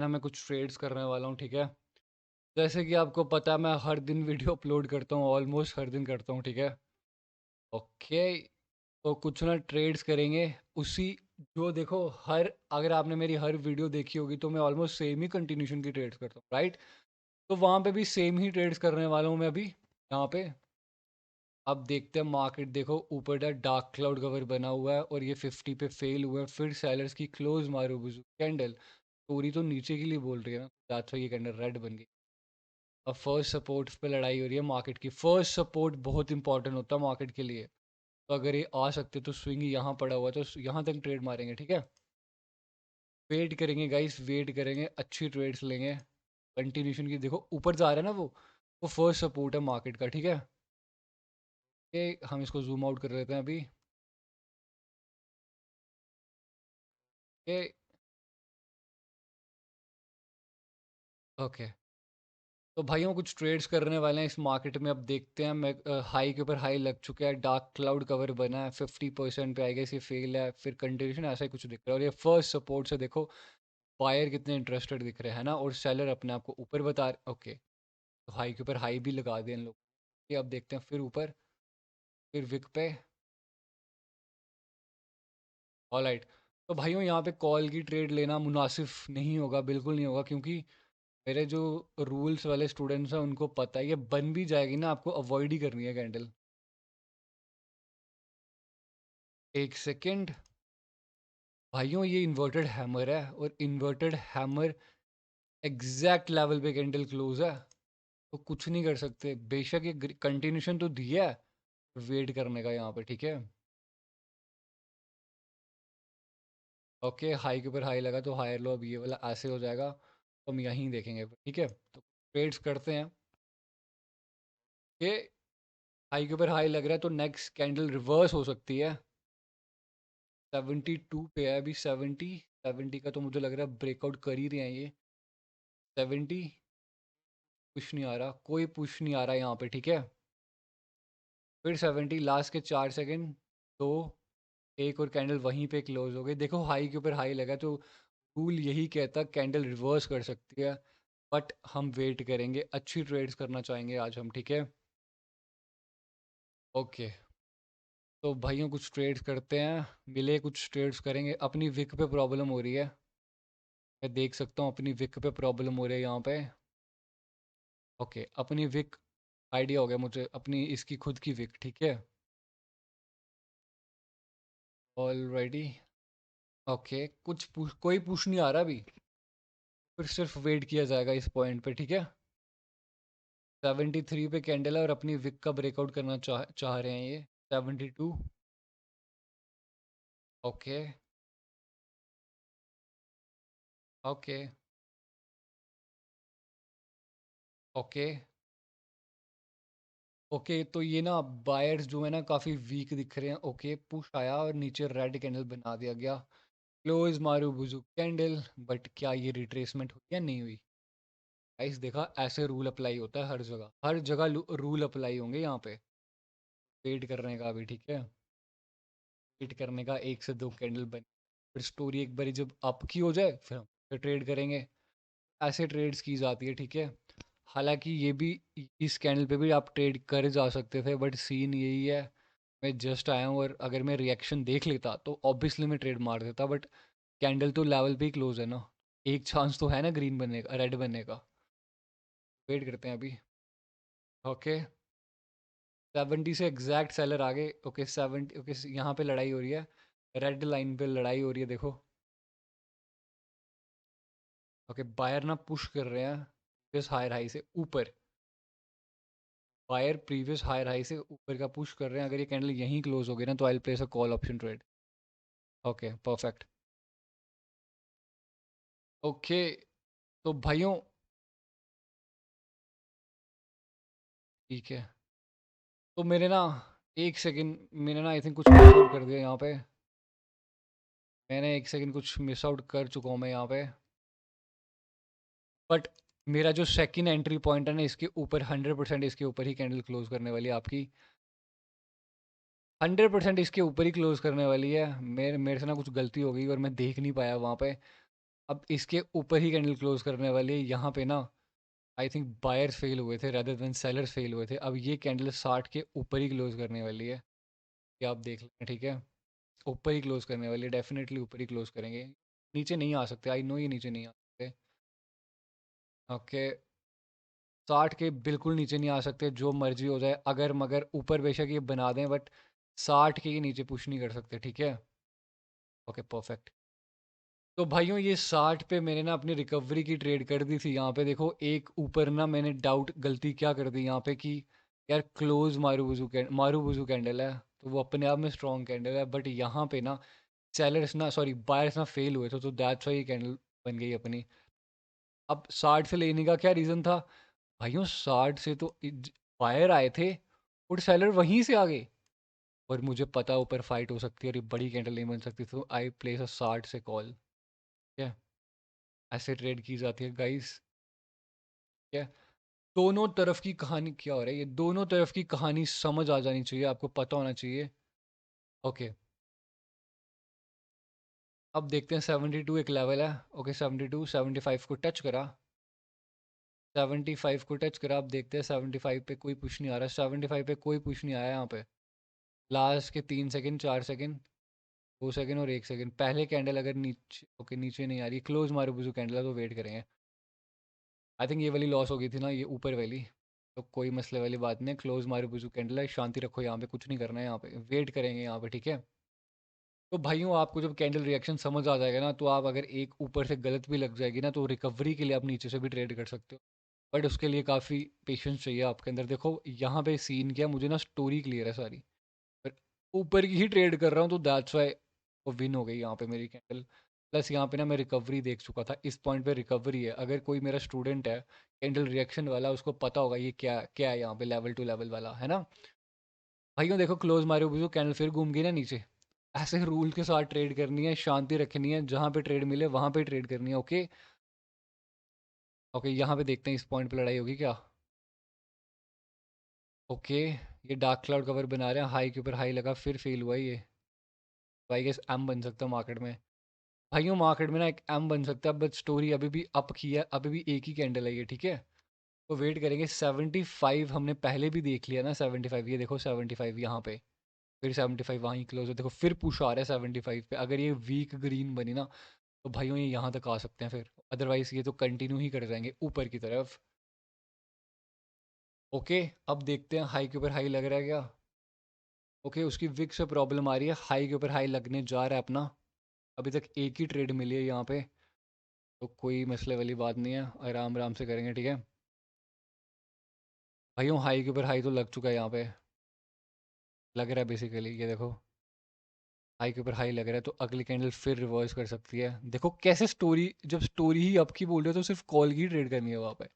ना मैं कुछ ट्रेड्स करने वाला हूँ, ठीक है। जैसे कि आपको पता है मैं हर दिन वीडियो अपलोड करता हूँ, ऑलमोस्ट हर दिन करता हूँ, ठीक है। ओके, तो कुछ ना ट्रेड्स करेंगे उसी, जो देखो हर, अगर आपने मेरी हर वीडियो देखी होगी तो मैं ऑलमोस्ट सेम ही कंटिन्यूशन की ट्रेड्स करता हूँ, राइट। तो वहाँ पे भी सेम ही ट्रेड्स करने वाला हूँ मैं अभी यहाँ पे। अब देखते हैं मार्केट, देखो ऊपर का डार्क क्लाउड कवर बना हुआ है और ये 50 पे फेल हुआ है, फिर सेलर्स की क्लोज मारो बुजू कैंडल, स्टोरी तो नीचे के लिए बोल रही है ना, दैट्स व्हाई ये कैंडल रेड बन गई। अब फर्स्ट सपोर्ट पे लड़ाई हो रही है मार्केट की, फर्स्ट सपोर्ट बहुत इंपॉर्टेंट होता है मार्केट के लिए। तो अगर ये आ सकते तो स्विंग यहाँ पड़ा हुआ है, तो यहाँ तक ट्रेड मारेंगे, ठीक है। वेट करेंगे गाइस, वेट करेंगे, अच्छी ट्रेड्स लेंगे। कंटिन्यूशन की देखो ऊपर जा रहा है ना वो फर्स्ट सपोर्ट है मार्केट का, ठीक है। ये हम इसको जूम आउट कर लेते हैं अभी। ये ओके, तो भाइयों कुछ ट्रेड्स करने वाले हैं इस मार्केट में। अब देखते हैं, मैं हाई के ऊपर हाई लग चुका है, डार्क क्लाउड कवर बना है, 50% पे आएगा, इसे फेल है, फिर कंटिन्यूशन ऐसा ही कुछ दिख रहा है। और ये फर्स्ट सपोर्ट से देखो बायर कितने इंटरेस्टेड दिख रहे हैं ना, और सेलर अपने आप को ऊपर बता रहे। ओके, तो हाई के ऊपर हाई भी लगा दिए इन लोग। ये अब देखते हैं फिर ऊपर, फिर विक पे। ऑलराइट, तो भाइयों यहाँ पे कॉल की ट्रेड लेना मुनासिब नहीं होगा, बिल्कुल नहीं होगा, क्योंकि मेरे जो रूल्स वाले स्टूडेंट्स हैं उनको पता है ये बन भी जाएगी ना, आपको अवॉइड ही करनी है कैंडल। एक सेकेंड भाइयों, ये इन्वर्टेड हैमर है और इन्वर्टेड हैमर एग्जैक्ट लेवल पे कैंडल क्लोज है, तो कुछ नहीं कर सकते। बेशक ये कंटिन्यूशन तो दिया है, वेट करने का यहाँ पे, ठीक है। ओके, हाई के ऊपर हाई लगा तो हायर लो, अब ये वाला ऐसे हो जाएगा, तो हम यहीं देखेंगे, ठीक है। तो ट्रेड्स करते हैं। ये हाई के ऊपर हाई लग रहा है, तो नेक्स्ट कैंडल रिवर्स हो सकती है। 72 पे है अभी, 70 का तो मुझे लग रहा है ब्रेकआउट कर ही रहे हैं ये। 70 पुश नहीं आ रहा, कोई पुश नहीं आ रहा यहाँ पे, ठीक है। फिर 70, लास्ट के 4 सेकंड, दो, एक, और कैंडल वहीं पे क्लोज हो गई। देखो हाई के ऊपर हाई लगा, तो रूल यही कहता कैंडल रिवर्स कर सकती है, बट हम वेट करेंगे, अच्छी ट्रेड्स करना चाहेंगे आज हम, ठीक है। ओके, तो भाइयों कुछ ट्रेड्स करते हैं, मिले कुछ ट्रेड्स करेंगे। अपनी विक पे प्रॉब्लम हो रही है, मैं देख सकता हूँ अपनी विक पे प्रॉब्लम हो रही है यहाँ पे। ओके, अपनी विक आइडिया हो गया मुझे, अपनी इसकी खुद की विक, ठीक है। ऑलरेडी ओके, कोई पुश नहीं आ रहा अभी, फिर सिर्फ वेट किया जाएगा इस पॉइंट पे, ठीक है। 73 पे कैंडल है और अपनी विक का ब्रेकआउट करना चाह रहे हैं ये। 72, ओके ओके ओके ओके, तो ये ना बायर्स जो है ना काफ़ी वीक दिख रहे हैं। ओके, पुश आया और नीचे रेड कैंडल बना दिया गया, क्लोज मारू बुजू कैंडल, बट क्या ये रिट्रेसमेंट हुई या नहीं हुई। गाइस देखा, ऐसे रूल अप्लाई होता है हर जगह, हर जगह रूल अप्लाई होंगे यहाँ पे। वेट करने का अभी, ठीक है। वेट करने का, एक से दो कैंडल बन, फिर स्टोरी एक बारी जब अप की हो जाए फिर हम फिर ट्रेड करेंगे। ऐसे ट्रेड्स की जाती है, ठीक है। हालांकि ये भी, इस कैंडल पे भी आप ट्रेड कर जा सकते थे, बट सीन यही है, मैं जस्ट आया हूँ और अगर मैं रिएक्शन देख लेता तो ऑब्वियसली मैं ट्रेड मार देता, बट कैंडल तो लेवल पे ही क्लोज है ना, एक चांस तो है ना ग्रीन बनने का, रेड बनने का। वेट करते हैं अभी। ओके, 70 से एग्जैक्ट सेलर आगे। ओके 70, ओके यहाँ पे लड़ाई हो रही है, रेड लाइन पे लड़ाई हो रही है, देखो। ओके, बायर ना पुश कर रहे हैं प्रीवियस हायर हाई से ऊपर, बायर प्रीवियस हायर हाई से ऊपर का पुश कर रहे हैं। अगर ये कैंडल यहीं क्लोज हो गई ना, तो I will place a call option trade. Okay perfect. Okay, तो भाइयों ठीक है, तो मेरे ना, एक सेकंड, मैंने ना आई थिंक कुछ मिस आउट कर दिया यहाँ पे, मैंने एक सेकंड कुछ मिस आउट कर चुका हूँ मैं यहाँ पे, बट मेरा जो सेकंड एंट्री पॉइंट है ना, इसके ऊपर 100% इसके ऊपर ही कैंडल क्लोज करने वाली है आपकी, 100% इसके ऊपर ही क्लोज करने वाली है। मेरे मेरे से ना कुछ गलती हो गई और मैं देख नहीं पाया वहाँ पे। अब इसके ऊपर ही कैंडल क्लोज करने वाली है यहाँ पे ना। आई थिंक बायर्स फेल हुए थे रेदर देन सेलर्स फेल हुए थे। अब ये कैंडल 60 के ऊपर ही क्लोज करने वाली है, ये आप देख लें, ठीक है। ऊपर ही क्लोज करने वाली है, डेफिनेटली ऊपर ही क्लोज करेंगे। नीचे नहीं आ सकते, आई नो ये नीचे नहीं आ सकते। ओके, 60 के बिल्कुल नीचे नहीं आ सकते, जो मर्जी हो जाए, अगर मगर ऊपर बेशक ये बना दें, बट 60 के ही नीचे पुश नहीं कर सकते, ठीक है। Okay perfect. तो भाइयों ये 60 पे मैंने ना अपनी रिकवरी की ट्रेड कर दी थी। यहाँ पे देखो एक ऊपर ना मैंने डाउट गलती क्या कर दी यहाँ पे कि यार क्लोज मारूबुजू कैंडल है, तो वो अपने आप में स्ट्रॉन्ग कैंडल है, बट यहाँ पे ना सेलर्स ना, सॉरी बायर्स ना फेल हुए थे, तो दैट्स वाई ये कैंडल बन गई अपनी। अब 60 से लेने का क्या रीज़न था भाइयों? 60 से तो बायर आए थे और सेलर वहीं से आ गए, और मुझे पता ऊपर फाइट हो सकती है और ये बड़ी कैंडल नहीं बन सकती, तो आई प्लेस अ 60 से कॉल। ठीक है, ऐसे ट्रेड की जाती है गाइस। ठीक है, दोनों तरफ की कहानी क्या हो रहा है, ये दोनों तरफ की कहानी समझ आ जानी चाहिए, आपको पता होना चाहिए। ओके, अब देखते हैं 72 एक लेवल है। ओके 72 75 को टच करा, 75 को टच करा। अब देखते हैं 75 पे कोई पुश नहीं आ रहा, 75 पे कोई पुश नहीं आया यहाँ पे। लास्ट के 3 सेकंड, 4 सेकंड, 2 सेकंड और 1 सेकंड, पहले कैंडल अगर नीचे, ओके नीचे नहीं आ रही, क्लोज मारूबुजू कैंडल है, तो वेट करेंगे। आई थिंक ये वाली लॉस हो गई थी ना, ये ऊपर वाली, तो कोई मसले वाली बात नहीं है। क्लोज मारूबुजू कैंडल है, शांति रखो, यहाँ पे कुछ नहीं करना है, यहाँ पे वेट करेंगे यहाँ पे, ठीक है। तो भाइयों आपको जब कैंडल रिएक्शन समझ आ जाएगा ना, तो आप अगर एक ऊपर से गलत भी लग जाएगी ना, तो रिकवरी के लिए आप नीचे से भी ट्रेड कर सकते हो, बट उसके लिए काफ़ी पेशेंस चाहिए आपके अंदर। देखो यहाँ पे सीन क्या, मुझे ना स्टोरी क्लियर है सारी, पर ऊपर की ही ट्रेड कर रहा हूँ, तो दैट्स वाई वो विन हो गई यहाँ पे मेरी कैंडल। प्लस यहाँ पे ना मैं रिकवरी देख चुका था, इस पॉइंट पे रिकवरी है। अगर कोई मेरा स्टूडेंट है कैंडल रिएक्शन वाला, उसको पता होगा ये क्या क्या है यहाँ पे, लेवल टू लेवल वाला है ना। भाइयों देखो क्लोज मारे हुए कैंडल फिर घूम गई ना नीचे। ऐसे रूल के साथ ट्रेड करनी है, शांति रखनी है, जहाँ पे ट्रेड मिले वहाँ पे ट्रेड करनी है। ओके ओके, यहाँ पे देखते हैं इस पॉइंट पे लड़ाई होगी क्या। ओके, ये डार्क क्लाउड कवर बना रहे हैं, हाई के ऊपर हाई लगा, फिर फेल हुआ ये। तो आई गेस एम बन सकता है मार्केट में। भाइयों मार्केट में ना एक एम बन सकता है, बट स्टोरी अभी भी अप की है, अभी भी एक ही कैंडल है ये, ठीक है। तो वेट करेंगे। 75 हमने पहले भी देख लिया ना, 75 ये देखो, 75 यहाँ पे, फिर 75 वहीं क्लोज है, देखो फिर पुश आ रहा है 75 पे। अगर ये वीक ग्रीन बनी ना, तो भाइयों ये यहाँ तक आ सकते हैं फिर, अदरवाइज ये तो कंटिन्यू ही कर जाएंगे ऊपर की तरफ। ओके, अब देखते हैं हाई के ऊपर हाई लग रहा है क्या। ओके, उसकी विक से प्रॉब्लम आ रही है, हाई के ऊपर हाई लगने जा रहा है अपना। अभी तक एक ही ट्रेड मिली है यहाँ पे, तो कोई मसले वाली बात नहीं है, आराम आराम से करेंगे, ठीक है। भाइयों हाई के ऊपर हाई तो लग चुका है यहाँ पे, लग रहा है बेसिकली, ये देखो हाई के ऊपर हाई लग रहा है, तो अगली कैंडल फिर रिवर्स कर सकती है। देखो कैसे स्टोरी, जब स्टोरी ही अप की बोल रहे हो तो सिर्फ कॉल की ट्रेड करनी है वहाँ पे।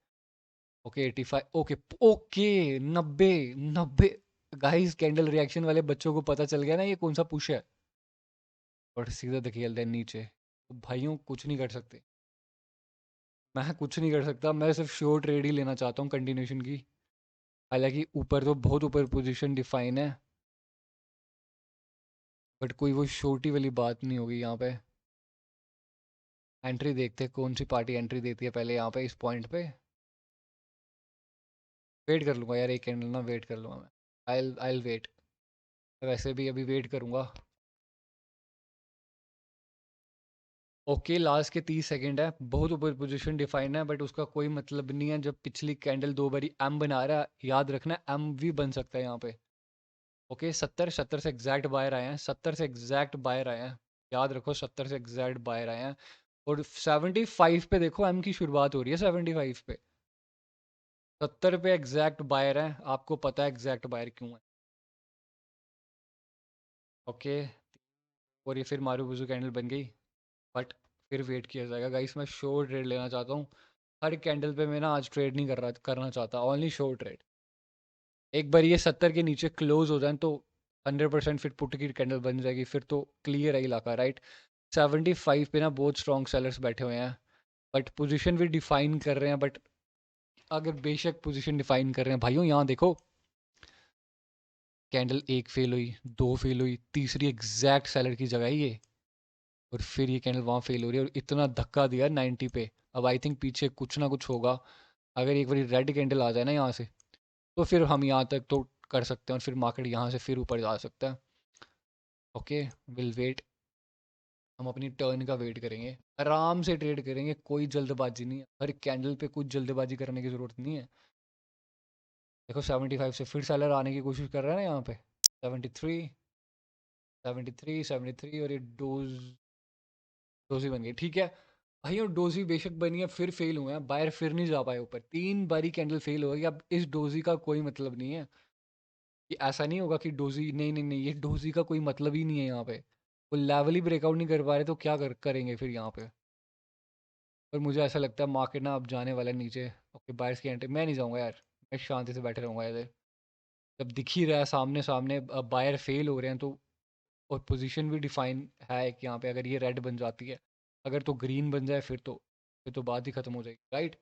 Okay 85, okay okay 90, 90। Guys candle reaction वाले बच्चों को पता चल गया ना ये कौन सा पुश है, और सीधा धकेल दें नीचे। तो भाइयों कुछ नहीं कर सकते, मैं कुछ नहीं कर सकता, मैं सिर्फ श्योर ट्रेड ही लेना चाहता हूँ कंटिन्यूशन की। हालांकि ऊपर तो बहुत ऊपर पोजीशन डिफाइन है, बट कोई वो छोटी वाली बात नहीं होगी यहाँ पे। एंट्री देखते हैं कौन सी पार्टी एंट्री देती है पहले यहाँ पे, इस पॉइंट पे। वेट कर लूँगा यार, एक कैंडल ना वेट कर लूँगा मैं, आई वेट, वैसे भी अभी वेट करूँगा। ओके लास्ट के 30 सेकंड है, बहुत ऊपर पोजीशन डिफाइन है, बट उसका कोई मतलब नहीं है जब पिछली कैंडल 2 बारी एम बना रहा है, याद रखना एम भी बन सकता है यहाँ पे। ओके 70 से एग्जैक्ट बायर आए हैं, 70 से एग्जैक्ट बायर आए हैं, याद रखो 70 से एग्जैक्ट बायर आए हैं। और 75 पे देखो एम की शुरुआत हो रही है, 75 पे, 70 पे एग्जैक्ट बायर है, आपको पता है एग्जैक्ट बायर क्यों है। ओके, और ये फिर मारूबुजू कैंडल बन गई, बट फिर वेट किया जाएगा गाइस, मैं शॉर्ट ट्रेड लेना चाहता हूँ। हर कैंडल पे मैं ना आज ट्रेड नहीं करना चाहता, ओनली शॉर्ट ट्रेड। एक बार ये 70 के नीचे क्लोज हो जाए तो 100% फिर पुट की कैंडल बन जाएगी, फिर तो क्लियर है इलाका, राइट। 75 पे ना बहुत स्ट्रॉन्ग सेलर्स बैठे हुए हैं, बट पोजीशन भी डिफाइन कर रहे हैं, बट अगर बेशक पोजीशन डिफाइन कर रहे हैं भाइयों, यहाँ देखो कैंडल एक फेल हुई, दो फेल हुई, तीसरी एग्जैक्ट सेलर की जगह है ये, और फिर ये कैंडल वहाँ फेल हो रही है और इतना धक्का दिया 90 पे। अब आई थिंक पीछे कुछ ना कुछ होगा। अगर एक बार रेड कैंडल आ जाए ना यहाँ से, तो फिर हम यहाँ तक तो कर सकते हैं और फिर मार्केट यहाँ से फिर ऊपर जा सकता है। Okay, will wait. हम अपनी टर्न का वेट करेंगे, आराम से ट्रेड करेंगे, कोई जल्दबाजी नहीं है। हर कैंडल पे कुछ जल्दबाजी करने की ज़रूरत नहीं है। देखो 75 से फिर सेलर आने की कोशिश कर रहा है ना यहाँ पे। 73, 73, 73 और ये डोजी बन गई, ठीक है। भाई और डोजी बेशक बनी है, फिर फेल हुए हैं, बायर फिर नहीं जा पाए ऊपर, 3 बारी कैंडल फेल हो गई। अब इस डोजी का कोई मतलब नहीं है कि ऐसा नहीं होगा कि डोजी, नहीं नहीं नहीं, ये डोजी का कोई मतलब ही नहीं है यहाँ पे। वो लेवल ही ब्रेकआउट नहीं कर पा रहे तो क्या करेंगे फिर यहाँ पे। पर मुझे ऐसा लगता है मार्केट ना अब जाने वाला है नीचे। ओके, बायर्स की एंट्री, मैं नहीं जाऊँगा यार, मैं शांति से बैठे रहूँगा इधर। जब दिख ही रहा है सामने सामने बायर फेल हो रहे हैं तो, और पोजीशन भी डिफाइन है कि यहाँ पे अगर ये रेड बन जाती है, अगर तो ग्रीन बन जाए फिर तो बात ही ख़त्म हो जाएगी, राइट।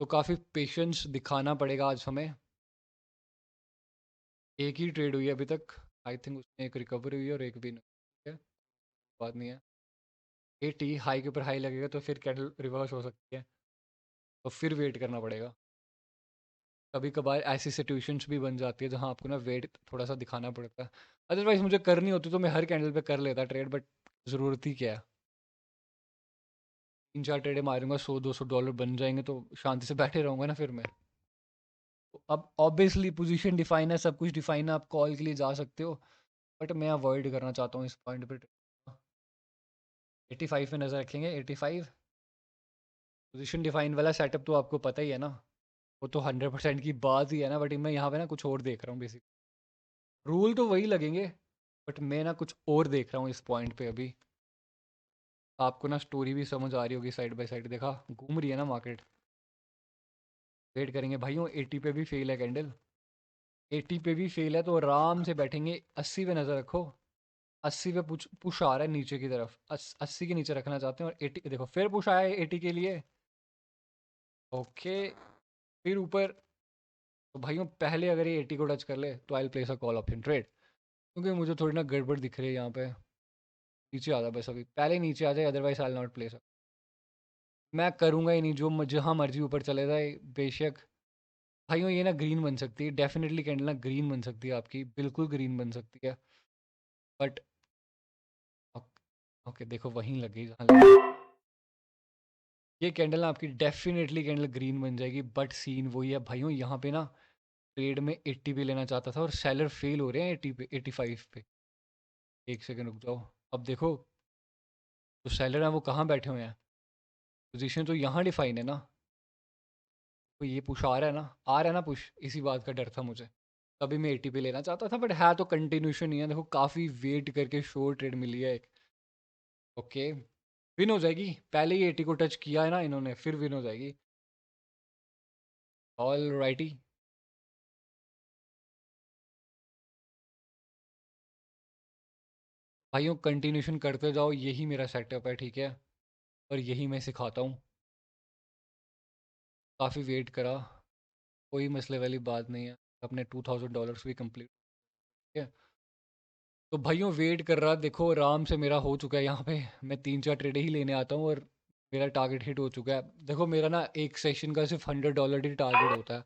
तो काफ़ी पेशेंस दिखाना पड़ेगा आज हमें। एक ही ट्रेड हुई है अभी तक, आई थिंक उसमें एक रिकवरी हुई है और एक भी नहीं, ठीक है, बात नहीं है। 80 हाई के ऊपर हाई लगेगा तो फिर कैंडल रिवर्स हो सकती है, तो फिर वेट करना पड़ेगा। कभी कभार ऐसी सिचुएशंस भी बन जाती है जहाँ आपको ना वेट थोड़ा सा दिखाना पड़ता है। अदरवाइज मुझे करनी होती तो मैं हर कैंडल पे कर लेता ट्रेड, बट ज़रूरत ही क्या है। 3-4 ट्रेडें मारूंगा, $100-200 बन जाएंगे तो शांति से बैठे रहूंगा ना फिर मैं। तो अब ऑब्वियसली पोजीशन डिफाइन है, सब कुछ डिफाइन है, आप कॉल के लिए जा सकते हो, बट मैं अवॉइड करना चाहता हूँ इस पॉइंट पे। 85 में नज़र रखेंगे, 85। पोजीशन डिफाइन वाला सेटअप तो आपको पता ही है ना, वो तो 100% की बात ही है ना, बट मैं यहाँ पे ना कुछ और देख रहा हूँ बेसिक। रूल तो वही लगेंगे, बट मैं ना कुछ और देख रहा हूँ इस पॉइंट पे अभी। आपको ना स्टोरी भी समझ आ रही होगी, साइड बाय साइड देखा घूम रही है ना मार्केट। वेट करेंगे भाइयों, 80 पे भी फेल है कैंडल, 80 पे भी फेल है तो आराम से बैठेंगे। 80 पे नज़र रखो, 80 पे पुश आ रहा है नीचे की तरफ, 80 के नीचे रखना चाहते हैं, और 80 देखो फिर पुश आया है 80 के लिए। ओके, फिर ऊपर। तो भाइयों पहले अगर ये 80 को टच कर ले तो I place a call option trade, क्योंकि मुझे थोड़ी ना गड़बड़ दिख रही है यहाँ पे। नीचे आ जाए बस, अभी पहले नीचे आ जाए, अदरवाइज आई नॉट प्लेस। मैं करूँगा ही नहीं, जो जहाँ मर्जी ऊपर चले जाए बेशक। भाइयों ये ना ग्रीन बन सकती है, डेफिनेटली कैंडल ना ग्रीन बन सकती है आपकी, बिल्कुल ग्रीन बन सकती है। बट ओके, देखो वहीं लग गई जहाँ लगी। ये कैंडल ना आपकी डेफिनेटली कैंडल ग्रीन बन जाएगी, बट सीन वही है भाइयों, यहाँ पे ना ट्रेड में 80 पे लेना चाहता था और सेलर फेल हो रहे हैं 80 पे, 85 पे। एक सेकंड रुक जाओ, अब देखो जो सेलर है वो कहाँ बैठे हुए हैं, पोजीशन तो यहाँ डिफाइन है ना। तो ये पुश आ रहा है ना, आ रहा है ना पुश, इसी बात का डर था मुझे। तभी मैं 80 पे लेना चाहता था, बट है तो कंटिन्यूशन ही है। देखो काफ़ी वेट करके शोर ट्रेड मिली है एक। ओके, विन हो जाएगी, पहले ही 80 को टच किया है ना इन्होंने, फिर विन हो जाएगी। All righty. भाइयों कंटिन्यूशन करते जाओ, यही मेरा सेटअप है, ठीक है, और यही मैं सिखाता हूँ। काफ़ी वेट करा, कोई मसले वाली बात नहीं है, अपने $2000 भी कंप्लीट, ठीक है। तो भाइयों वेट कर रहा, देखो आराम से मेरा हो चुका है यहाँ पे। मैं 3-4 ट्रेडें ही लेने आता हूँ और मेरा टारगेट हिट हो चुका है। देखो मेरा ना एक सेशन का सिर्फ $100 ही टारगेट होता है।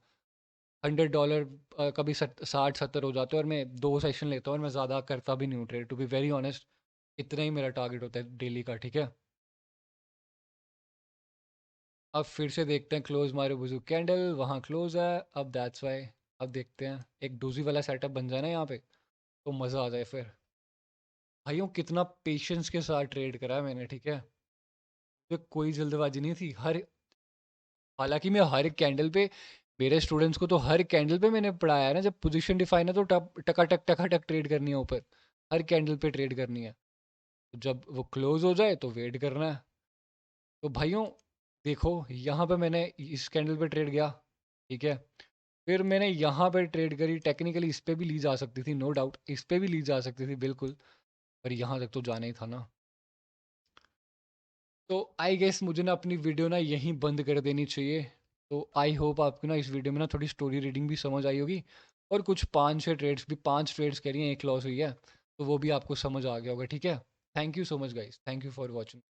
$100 कभी 60-70 हो जाते हैं, और मैं 2 सेशन लेता हूँ और मैं ज़्यादा करता भी नहीं हूँ trade, to be very honest. इतना ही मेरा टारगेट होता है डेली का, ठीक है। अब फिर से देखते हैं, क्लोज मारे बुजू कैंडल वहाँ क्लोज है, अब दैट्स वाई। अब देखते हैं एक डोजी वाला सेटअप बन जाए ना यहाँ पे, तो मज़ा आ जाए फिर। भाइयों कितना पेशेंस के साथ ट्रेड करा है मैंने, ठीक है, तो कोई जल्दबाजी नहीं थी। हर हालांकि मैं हर कैंडल पे, मेरे स्टूडेंट्स को तो हर कैंडल पे मैंने पढ़ाया है ना, जब पोजीशन डिफाइन है तो टका टक ट्रेड करनी है ऊपर, हर कैंडल पे ट्रेड करनी है। तो जब वो क्लोज हो जाए तो वेट करना है। तो भाइयों देखो यहाँ पे मैंने इस कैंडल पे ट्रेड गया, ठीक है, फिर मैंने यहाँ पे ट्रेड करी। टेक्निकली इस पे भी ली जा सकती थी, नो डाउट, इस पे भी ली जा सकती थी बिल्कुल, पर यहाँ तक तो जाना ही था ना। तो आई गेस मुझे ना अपनी वीडियो ना यहीं बंद कर देनी चाहिए। तो आई होप आपको ना इस वीडियो में ना थोड़ी स्टोरी रीडिंग भी समझ आई होगी, और कुछ 5-6 ट्रेड्स भी, 5 ट्रेड्स कह रही हैं, एक लॉस हुई है, तो वो भी आपको समझ आ गया होगा, ठीक है। Thank you so much guys, thank you for watching.